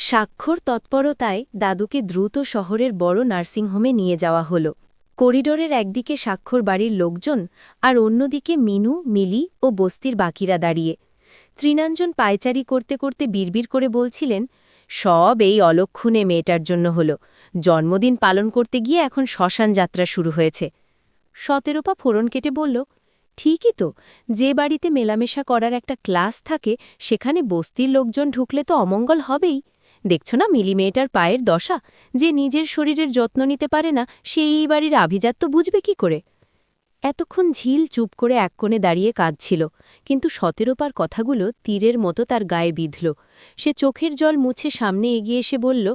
স্বাক্ষর তৎপরতায় দাদুকে দ্রুত শহরের বড় নার্সিংহোমে নিয়ে যাওয়া হল। করিডোরের একদিকে স্বাক্ষর বাড়ির লোকজন আর অন্যদিকে মিনু, মিলি ও বস্তির বাকিরা দাঁড়িয়ে। তৃণাঞ্জন পায়চারি করতে করতে বিড়বিড় করে বলছিলেন, সব এই অলক্ষণে মেয়েটার জন্য হল। জন্মদিন পালন করতে গিয়ে এখন শ্মশান যাত্রা শুরু হয়েছে। সতেরোপা ফোড়ন কেটে বলল, ঠিকই তো, যে বাড়িতে মেলামেশা করার একটা ক্লাস থাকে সেখানে বস্তির লোকজন ঢুকলে তো অমঙ্গল হবেই। দেখছ না মিলি মেয়েটার পায়ের দশা, যে নিজের শরীরের যত্ন নিতে পারে না সে এই বাড়ির আভিজাত্য বুঝবে কি করে। এতক্ষণ ঝিল চুপ করে এক কোণে দাঁড়িয়ে কাঁদছিল, কিন্তু সতেরোপার কথাগুলো তীরের মতো তার গায়ে বিঁধল। সে চোখের জল মুছে সামনে এগিয়ে এসে বলল,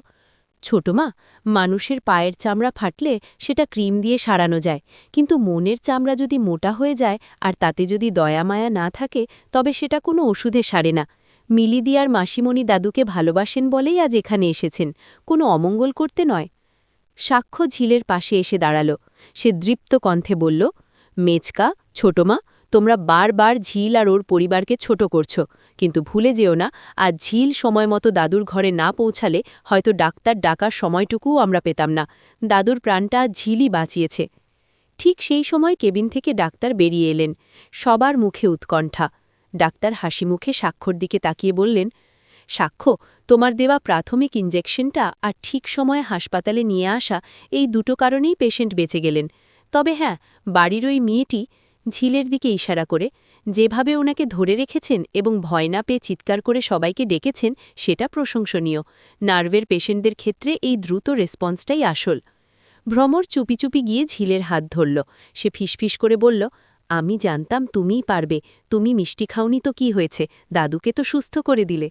ছোটমা, মানুষের পায়ের চামড়া ফাটলে সেটা ক্রিম দিয়ে সারানো যায়, কিন্তু মনের চামড়া যদি মোটা হয়ে যায় আর তাতে যদি দয়া মায়া না থাকে তবে সেটা কোনো ওষুধে সারে না। মিলিদি আর মাসিমণি দাদুকে ভালোবাসেন বলেই আজ এখানে এসেছেন, কোনো অমঙ্গল করতে নয়। সাক্ষ্য ঝিলের পাশে এসে দাঁড়াল। সে দৃপ্ত কণ্ঠে বলল, মেচকা, ছোটমা, তোমরা বারবার ঝিল আর ওর পরিবারকে ছোট করছো, কিন্তু ভুলে যেও না, আজ ঝিল সময়মতো দাদুর ঘরে না পৌঁছালে হয়তো ডাক্তার ডাকার সময়টুকুও আমরা পেতাম না। দাদুর প্রাণটা ঝিলই বাঁচিয়েছে। ঠিক সেই সময় কেবিন থেকে ডাক্তার বেরিয়ে এলেন। সবার মুখে উৎকণ্ঠা। ডাক্তার হাসি মুখে স্বাক্ষর দিকে তাকিয়ে বললেন, সাক্ষ্য, তোমার দেওয়া প্রাথমিক ইঞ্জেকশনটা আর ঠিক সময়ে হাসপাতালে নিয়ে আসা, এই দুটো কারণেই পেশেন্ট বেঁচে গেলেন। তবে হ্যাঁ, বাড়ির ওই মেয়েটি, ঝিলের দিকে ইশারা করে, যেভাবে ওনাকে ধরে রেখেছেন এবং ভয় না পেয়ে চিৎকার করে সবাইকে ডেকেছেন সেটা প্রশংসনীয়। নার্ভের পেশেন্টদের ক্ষেত্রে এই দ্রুত রেসপন্সটাই আসল। ভ্রমর চুপি চুপি গিয়ে ঝিলের হাত ধরল। সে ফিসফিস করে বলল, আমি জানতাম তুমিই পারবে, তুমি মিষ্টি খাওনি তো কি হয়েছে, দাদুকে তো সুস্থ করে দিলে।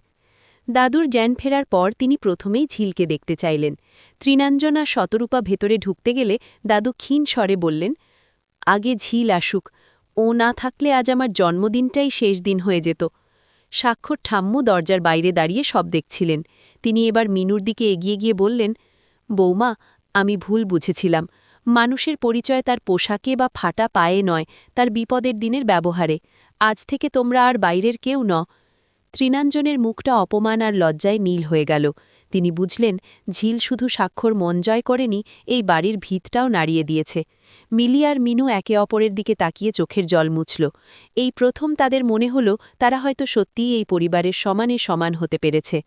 দাদুর জ্ঞান ফেরার পর তিনি প্রথমেই ঝিলকে দেখতে চাইলেন। তৃণাঞ্জন আর শতরূপা ভেতরে ঢুকতে গেলে দাদু ক্ষীণ স্বরে বললেন, আগে ঝিল আসুক, ও না থাকলে আজ আমার জন্মদিনটাই শেষ দিন হয়ে যেত। স্বাক্ষর ঠাম্মু দরজার বাইরে দাঁড়িয়ে সব দেখছিলেন। তিনি এবার মিনুর দিকে এগিয়ে গিয়ে বললেন, বৌমা, আমি ভুল বুঝেছিলাম। মানুষের পরিচয় তার পোশাকে বা ফাটা পায়ে নয়, তার বিপদের দিনের ব্যবহারে। আজ থেকে তোমরা আর বাইরের কেউ ন। তৃণাঞ্জনের মুখটা অপমান আর লজ্জায় নীল হয়ে গেল। তিনি বুঝলেন, ঝিল শুধু স্বাক্ষর মন জয় করেনি, এই বাড়ির ভিতটাও নাড়িয়ে দিয়েছে। মিলি আর মিনু একে অপরের দিকে তাকিয়ে চোখের জল মুছল। এই প্রথম তাদের মনে হল তারা হয়তো সত্যিই এই পরিবারের সমানে সমান হতে পেরেছে।